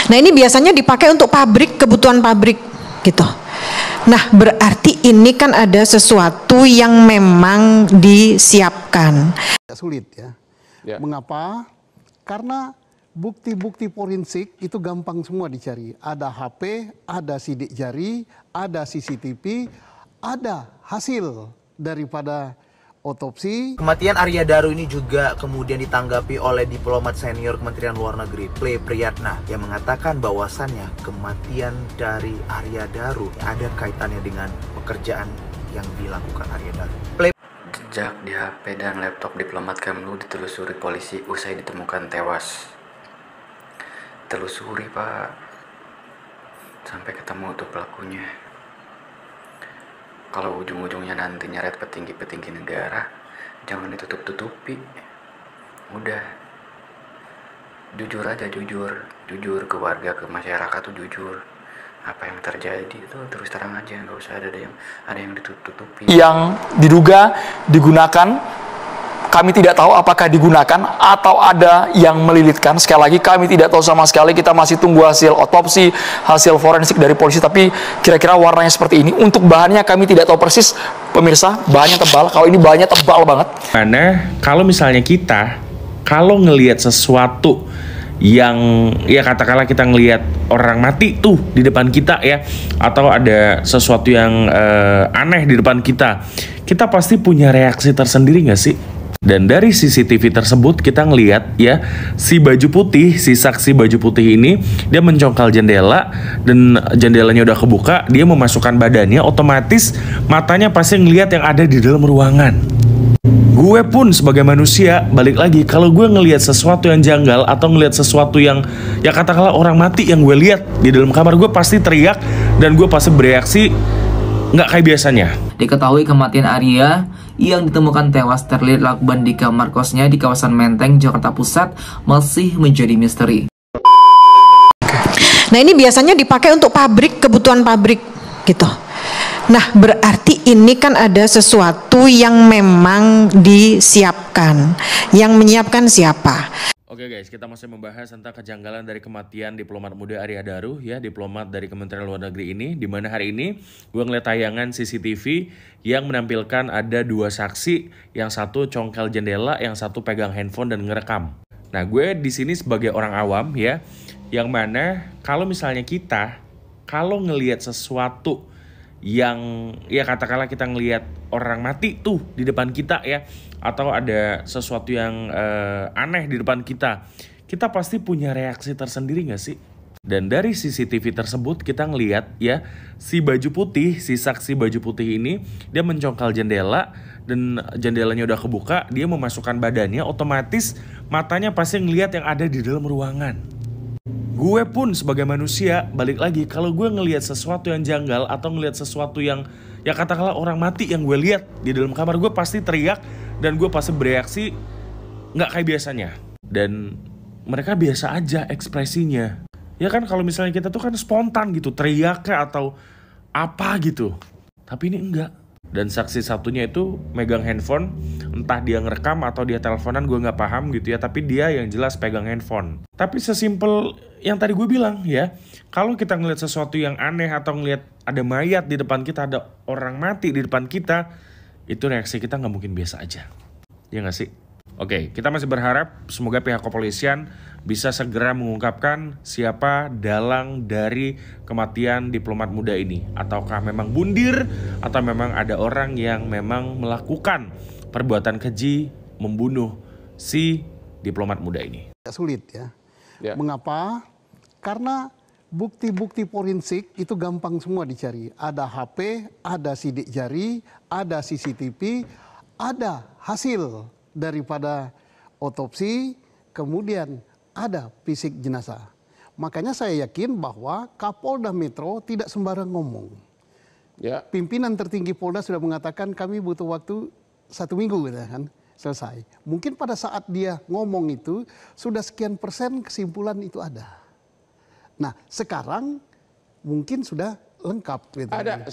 Nah, ini biasanya dipakai untuk pabrik, kebutuhan pabrik gitu. Nah, berarti ini kan ada sesuatu yang memang disiapkan. Sulit ya. Mengapa? Karena bukti-bukti forensik itu gampang semua dicari. Ada HP, ada sidik jari, ada CCTV, ada hasil daripada otopsi. Kematian Arya Daru ini juga kemudian ditanggapi oleh diplomat senior Kementerian Luar Negeri Ple Priyatna yang mengatakan bahwasannya kematian dari Arya Daru ada kaitannya dengan pekerjaan yang dilakukan Arya Daru. Jejak di HP dan laptop diplomat Kemlu ditelusuri polisi usai ditemukan tewas. Telusuri, Pak, sampai ketemu tuh pelakunya. Kalau ujung-ujungnya nanti nyeret petinggi-petinggi negara, jangan ditutup-tutupi. Udah, jujur aja, jujur ke warga, ke masyarakat tuh jujur. Apa yang terjadi itu terus terang aja, nggak usah ada yang ditutup-tutupi. Yang diduga digunakan, kami tidak tahu apakah digunakan atau ada yang melilitkan. Sekali lagi kami tidak tahu sama sekali, kita masih tunggu hasil otopsi, hasil forensik dari polisi, tapi kira-kira warnanya seperti ini. Untuk bahannya kami tidak tahu persis, pemirsa, bahannya tebal. Kalau ini bahannya tebal banget. Mana kalau misalnya kita kalau ngelihat sesuatu yang ya katakanlah kita ngelihat orang mati tuh di depan kita ya, atau ada sesuatu yang aneh di depan kita pasti punya reaksi tersendiri nggak sih? Dan dari CCTV tersebut kita ngelihat ya, si saksi baju putih ini dia mencongkal jendela dan jendelanya udah kebuka, dia memasukkan badannya, otomatis matanya pasti ngelihat yang ada di dalam ruangan. Gue pun sebagai manusia, balik lagi, kalau gue ngelihat sesuatu yang janggal atau ngelihat sesuatu yang ya katakanlah orang mati yang gue lihat di dalam kamar, gue pasti teriak dan gue pasti bereaksi nggak kayak biasanya. Diketahui kematian Arya yang ditemukan tewas terlilit lakban di kamar kosnya di kawasan Menteng, Jakarta Pusat masih menjadi misteri. Nah, ini biasanya dipakai untuk pabrik, kebutuhan pabrik gitu. Nah, berarti ini kan ada sesuatu yang memang disiapkan. Yang menyiapkan siapa? Oke guys, kita masih membahas tentang kejanggalan dari kematian diplomat muda Arya Daru ya, diplomat dari Kementerian Luar Negeri ini, di mana hari ini gue ngeliat tayangan CCTV yang menampilkan ada dua saksi, yang satu congkel jendela, yang satu pegang handphone dan ngerekam. Nah, gue di sini sebagai orang awam ya, yang mana kalau misalnya kita kalau ngelihat sesuatu yang ya katakanlah kita ngelihat orang mati tuh di depan kita ya, atau ada sesuatu yang aneh di depan kita pasti punya reaksi tersendiri nggak sih? Dan dari CCTV tersebut kita ngelihat ya, si saksi baju putih ini dia mencongkal jendela dan jendelanya udah kebuka, dia memasukkan badannya, otomatis matanya pasti ngelihat yang ada di dalam ruangan. Gue pun sebagai manusia, balik lagi, kalau gue ngelihat sesuatu yang janggal atau ngelihat sesuatu yang ya katakanlah orang mati yang gue lihat di dalam kamar, gue pasti teriak dan gue pasti bereaksi nggak kayak biasanya. Dan mereka biasa aja ekspresinya. Ya kan, kalau misalnya kita tuh kan spontan gitu, teriaknya atau apa gitu. Tapi ini enggak. Dan saksi satunya itu megang handphone, entah dia ngerekam atau dia teleponan, gue nggak paham gitu ya, tapi dia yang jelas pegang handphone. Tapi sesimpel yang tadi gue bilang ya, kalau kita ngeliat sesuatu yang aneh atau ngeliat ada mayat di depan kita, ada orang mati di depan kita, itu reaksi kita nggak mungkin biasa aja, ya nggak sih? Oke, kita masih berharap semoga pihak kepolisian bisa segera mengungkapkan siapa dalang dari kematian diplomat muda ini. Ataukah memang bundir, atau memang ada orang yang memang melakukan perbuatan keji membunuh si diplomat muda ini. Sulit ya. Mengapa? Karena bukti-bukti forensik itu gampang semua dicari. Ada HP, ada sidik jari, ada CCTV, ada hasil daripada otopsi, kemudian ada fisik jenazah. Makanya saya yakin bahwa Kapolda Metro tidak sembarang ngomong. Ya. Pimpinan tertinggi Polda sudah mengatakan kami butuh waktu 1 minggu gitu kan, selesai. Mungkin pada saat dia ngomong itu sudah sekian persen kesimpulan itu ada. Nah, sekarang mungkin sudah lengkap gitu. Ada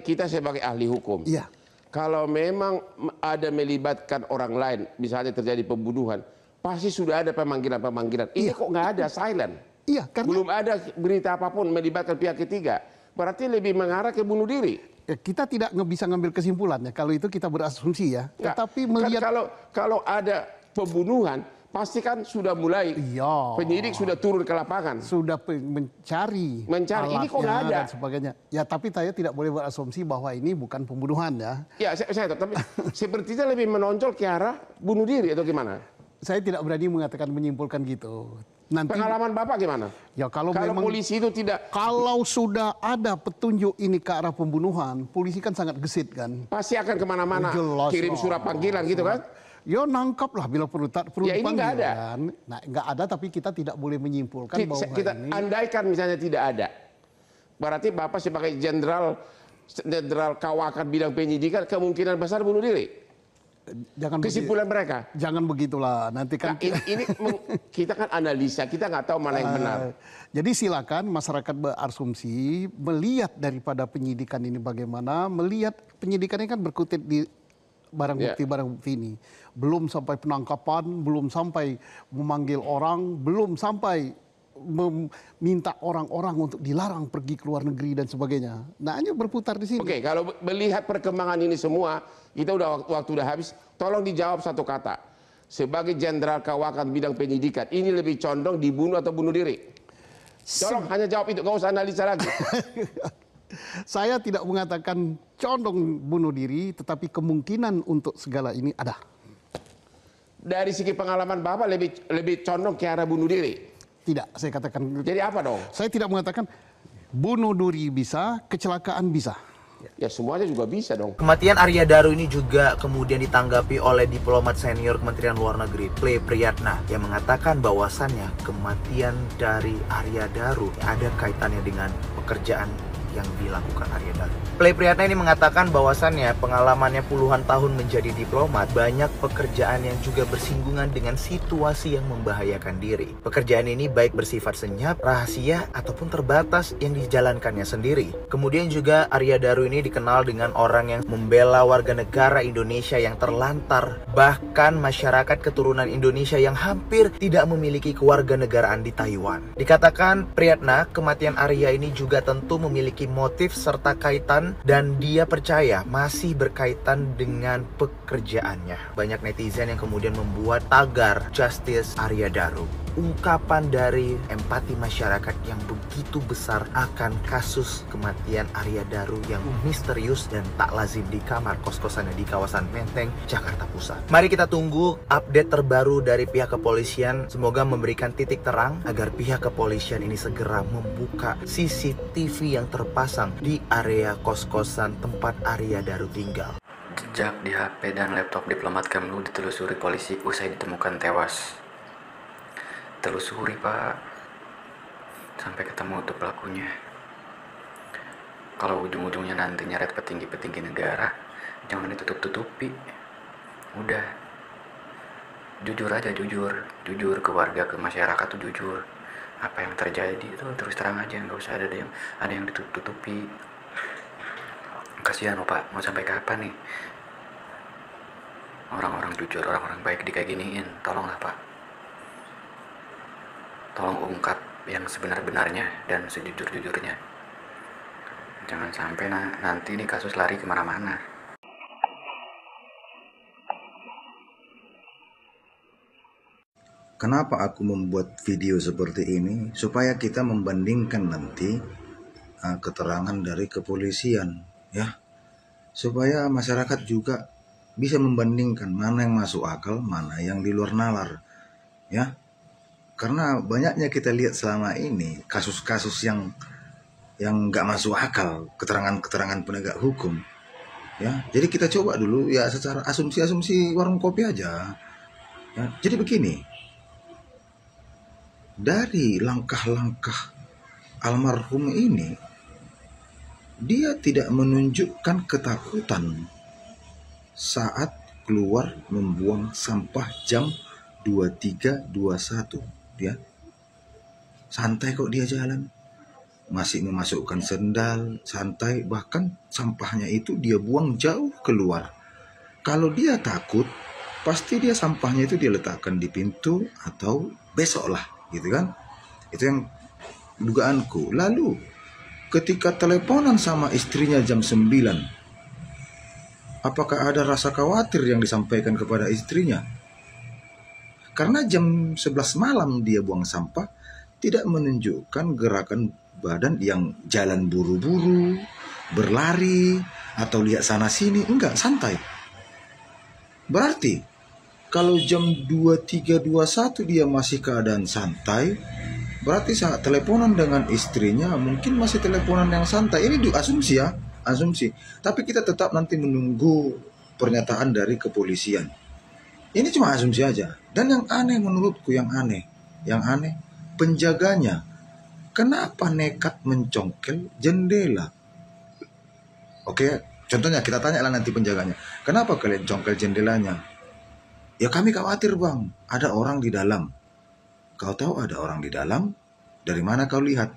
kita sebagai ahli hukum. Iya. Kalau memang ada melibatkan orang lain, misalnya terjadi pembunuhan, pasti sudah ada pemanggilan-pemanggilan. Ini kok nggak ada, silent. Iya, karena belum ada berita apapun melibatkan pihak ketiga. Berarti lebih mengarah ke bunuh diri. kita tidak bisa ngambil kesimpulan ya. Kalau itu kita berasumsi ya. Nggak, Tetapi melihat kalau ada pembunuhan, pasti kan sudah mulai. iya, Penyidik sudah turun ke lapangan. sudah mencari Ini kok nggak ada dan sebagainya. Ya, tapi saya tidak boleh berasumsi bahwa ini bukan pembunuhan ya. Ya, saya tapi sepertinya lebih menonjol ke arah bunuh diri atau gimana? Saya tidak berani mengatakan menyimpulkan gitu. Nanti Pengalaman Bapak gimana? ya kalau memang polisi itu tidak, kalau sudah ada petunjuk ini ke arah pembunuhan, polisi kan sangat gesit kan. pasti akan kemana-mana Jelas kirim lah. surat panggilan gitu kan? Ya nangkap lah bila perlu Ya, ini nggak ada. kan. Nah, nggak ada, tapi kita tidak boleh menyimpulkan bahwa Kita ini andaikan misalnya tidak ada. Berarti Bapak sebagai jenderal kawakan bidang penyidikan kemungkinan besar bunuh diri. jangan Kesimpulan mereka. jangan begitulah. Nanti kan Nah, ini kita kan analisa, kita nggak tahu mana yang benar. Jadi silakan masyarakat berasumsi melihat daripada penyidikan ini bagaimana, melihat penyidikan ini kan berkutat di barang bukti ini. Belum sampai penangkapan, belum sampai memanggil orang, belum sampai meminta orang-orang untuk dilarang pergi ke luar negeri dan sebagainya. Nah, hanya berputar di sini. Oke, kalau melihat perkembangan ini semua, kita waktu udah habis. Tolong dijawab satu kata. Sebagai jenderal kawakan bidang penyidikan, ini lebih condong dibunuh atau bunuh diri? Tolong hanya jawab itu, nggak usah analisa lagi. Saya tidak mengatakan condong bunuh diri, tetapi kemungkinan untuk segala ini ada. Dari segi pengalaman Bapak lebih condong ke arah bunuh diri. Tidak, saya katakan. Jadi apa dong? Saya tidak mengatakan bunuh diri bisa, kecelakaan bisa. Ya semuanya juga bisa dong. Kematian Arya Daru ini juga kemudian ditanggapi oleh diplomat senior Kementerian Luar Negeri Pley Priyatna yang mengatakan bahwasannya kematian dari Arya Daru ada kaitannya dengan pekerjaan yang dilakukan Arya Daru. Pley Priyatna ini mengatakan bahwasannya pengalamannya puluhan tahun menjadi diplomat, banyak pekerjaan yang juga bersinggungan dengan situasi yang membahayakan diri. Pekerjaan ini baik bersifat senyap, rahasia, ataupun terbatas yang dijalankannya sendiri. Kemudian juga Arya Daru ini dikenal dengan orang yang membela warga negara Indonesia yang terlantar, bahkan masyarakat keturunan Indonesia yang hampir tidak memiliki kewarganegaraan di Taiwan. Dikatakan Priyatna, kematian Arya ini juga tentu memiliki motif serta kaitan dan dia percaya masih berkaitan dengan pekerjaannya. Banyak netizen yang kemudian membuat tagar Justice Arya Daru. Ungkapan dari empati masyarakat yang begitu besar akan kasus kematian Arya Daru yang misterius dan tak lazim di kamar kos-kosannya di kawasan Menteng, Jakarta Pusat. Mari kita tunggu update terbaru dari pihak kepolisian. Semoga memberikan titik terang agar pihak kepolisian ini segera membuka CCTV yang terpasang di area kos-kosan tempat Arya Daru tinggal. Jejak di HP dan laptop diplomat Kemlu ditelusuri polisi usai ditemukan tewas. Telusuri, Pak, sampai ketemu tuh pelakunya. Kalau ujung-ujungnya nanti nyeret petinggi-petinggi negara, jangan ditutup-tutupi. Udah, jujur aja, jujur ke warga, ke masyarakat tuh jujur. Apa yang terjadi itu terus terang aja, nggak usah ada yang ditutup-tutupi. Kasihan loh, Pak, mau sampai kapan nih orang-orang jujur, orang-orang baik kayak giniin? Tolonglah, Pak. Tolong ungkap yang sebenar-benarnya dan sejujur-jujurnya. Jangan sampai nanti ini kasus lari kemana-mana. Kenapa aku membuat video seperti ini? Supaya kita membandingkan nanti keterangan dari kepolisian, ya. Supaya masyarakat juga bisa membandingkan mana yang masuk akal, mana yang di luar nalar, ya. Karena banyaknya kita lihat selama ini kasus-kasus yang nggak masuk akal, keterangan-keterangan penegak hukum, ya. Jadi kita coba dulu ya secara asumsi-asumsi warung kopi aja, ya. Jadi begini, dari langkah-langkah almarhum ini, dia tidak menunjukkan ketakutan saat keluar membuang sampah jam 23.21. Dia santai kok dia jalan, masih memasukkan sendal, santai, bahkan sampahnya itu dia buang jauh keluar. Kalau dia takut, pasti dia sampahnya itu dia letakkan di pintu atau besok lah, gitu kan. Itu yang dugaanku. Lalu ketika teleponan sama istrinya jam 9, apakah ada rasa khawatir yang disampaikan kepada istrinya? Karena jam 11 malam dia buang sampah, tidak menunjukkan gerakan badan yang jalan buru-buru, berlari, atau lihat sana sini. Enggak, santai. Berarti kalau jam 23.21 dia masih keadaan santai, berarti saat teleponan dengan istrinya mungkin masih teleponan yang santai. Ini asumsi ya, asumsi. Tapi kita tetap nanti menunggu pernyataan dari kepolisian. Ini cuma asumsi aja. Dan yang aneh menurutku, yang aneh, penjaganya kenapa nekat mencongkel jendela? Oke, contohnya kita tanyalah nanti penjaganya, kenapa kalian congkel jendelanya? Ya kami khawatir bang, ada orang di dalam. Kau tahu ada orang di dalam? Dari mana kau lihat?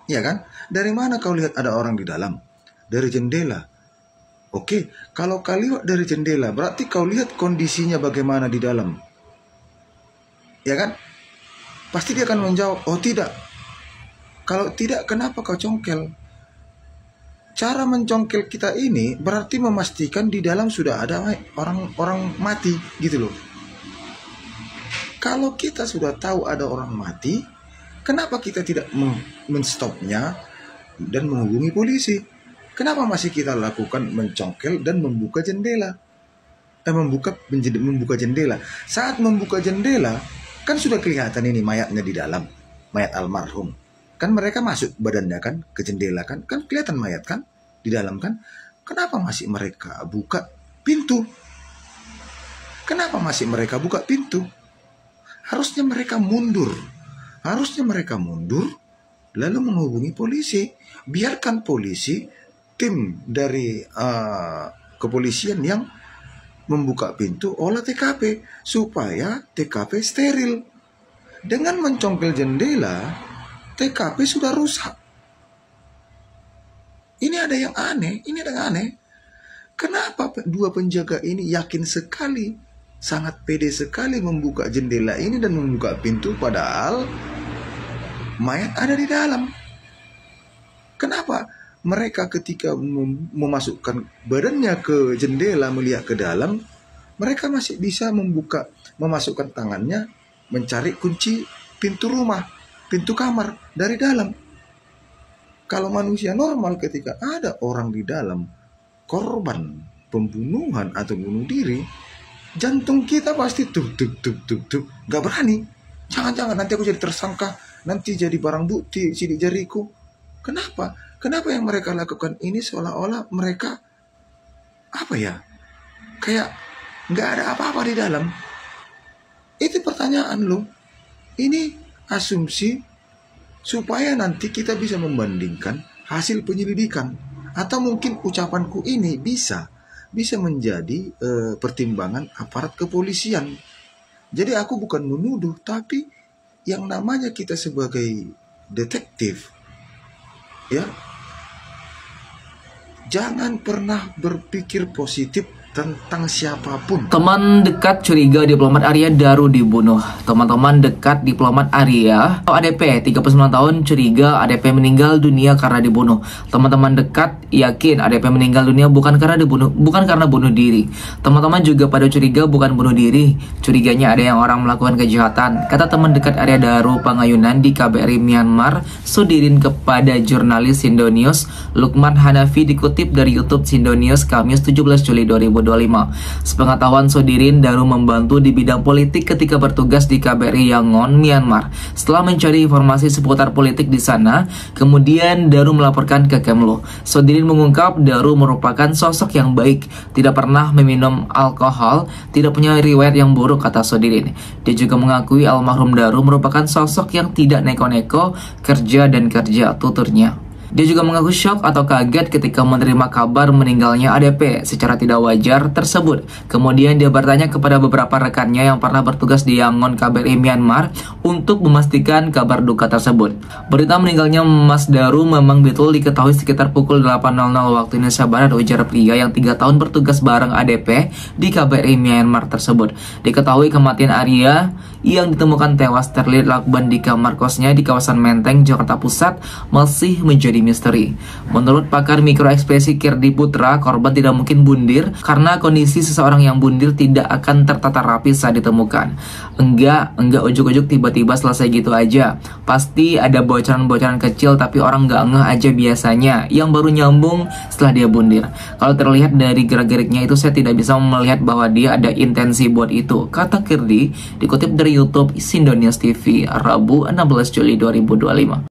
Iya kan? Dari mana kau lihat ada orang di dalam? Dari jendela. Oke, kalau kau lihat dari jendela, berarti kau lihat kondisinya bagaimana di dalam. Ya kan? Pasti dia akan menjawab, oh tidak. Kalau tidak, kenapa kau congkel? Cara mencongkel kita ini berarti memastikan di dalam sudah ada orang mati, gitu loh. Kalau kita sudah tahu ada orang mati, kenapa kita tidak menstopnya dan menghubungi polisi? Kenapa masih kita lakukan mencongkel dan membuka jendela? Membuka jendela. Saat membuka jendela, kan sudah kelihatan ini mayatnya di dalam, mayat almarhum. Kan mereka masuk badannya kan ke jendela kan kelihatan mayat kan di dalam kan. Kenapa masih mereka buka pintu? Kenapa masih mereka buka pintu? Harusnya mereka mundur. Lalu menghubungi polisi. Biarkan polisi, tim dari kepolisian yang membuka pintu olah TKP supaya TKP steril. Dengan mencongkel jendela, TKP sudah rusak. Ini ada yang aneh. Kenapa dua penjaga ini yakin sekali, sangat pede sekali membuka jendela ini dan membuka pintu padahal mayat ada di dalam? Kenapa mereka ketika memasukkan badannya ke jendela melihat ke dalam, mereka masih bisa memasukkan tangannya mencari kunci pintu rumah, pintu kamar dari dalam? Kalau manusia normal ketika ada orang di dalam, korban pembunuhan atau bunuh diri, jantung kita pasti tuk, gak berani. Jangan-jangan nanti aku jadi tersangka, nanti jadi barang bukti sidik jariku. Kenapa yang mereka lakukan ini seolah-olah mereka kayak gak ada apa-apa di dalam? Itu pertanyaan loh. Ini asumsi supaya nanti kita bisa membandingkan hasil penyelidikan, atau mungkin ucapanku ini bisa menjadi pertimbangan aparat kepolisian. Jadi aku bukan menuduh, tapi yang namanya kita sebagai detektif, ya, jangan pernah berpikir positif tentang siapapun. Teman dekat curiga diplomat Arya Daru dibunuh. Teman-teman dekat diplomat Arya atau ADP 39 tahun curiga ADP meninggal dunia karena dibunuh. Teman-teman dekat yakin ADP meninggal dunia bukan karena bunuh diri. Teman-teman juga pada curiga bukan bunuh diri. Curiganya ada yang orang melakukan kejahatan. Kata teman dekat Arya Daru Pangayunan di KBRI Myanmar, Sudirin kepada jurnalis Sindonews Lukman Hanafi dikutip dari YouTube Sindonews Kamis 17 Juli 2025. Sepengetahuan Sudirin, Daru membantu di bidang politik ketika bertugas di KBRI Yangon, Myanmar. Setelah mencari informasi seputar politik di sana, kemudian Daru melaporkan ke Kemlu. Sudirin mengungkap Daru merupakan sosok yang baik, tidak pernah meminum alkohol, tidak punya riwayat yang buruk, kata Sudirin. Dia juga mengakui almarhum Daru merupakan sosok yang tidak neko-neko, kerja dan kerja, tuturnya. Dia juga mengaku shock atau kaget ketika menerima kabar meninggalnya ADP secara tidak wajar tersebut. Kemudian dia bertanya kepada beberapa rekannya yang pernah bertugas di Yangon KBRI Myanmar untuk memastikan kabar duka tersebut. Berita meninggalnya Mas Daru memang betul diketahui sekitar pukul 8.00 waktu Indonesia Barat, ujar pria yang 3 tahun bertugas bareng ADP di KBRI Myanmar tersebut. Diketahui kematian Arya yang ditemukan tewas terlilit lakban di kamar kosnya di kawasan Menteng, Jakarta Pusat masih menjadi misteri. Menurut pakar mikroekspresi Kirdi Putra, korban tidak mungkin bundir karena kondisi seseorang yang bundir tidak akan tertata rapi saat ditemukan. Enggak ujuk-ujuk tiba-tiba selesai gitu aja. Pasti ada bocoran-bocoran kecil tapi orang nggak ngeh aja biasanya, yang baru nyambung setelah dia bundir. Kalau terlihat dari gerak-geriknya itu saya tidak bisa melihat bahwa dia ada intensi buat itu, kata Kirdi dikutip dari YouTube Sindonews TV Rabu 16 Juli 2025.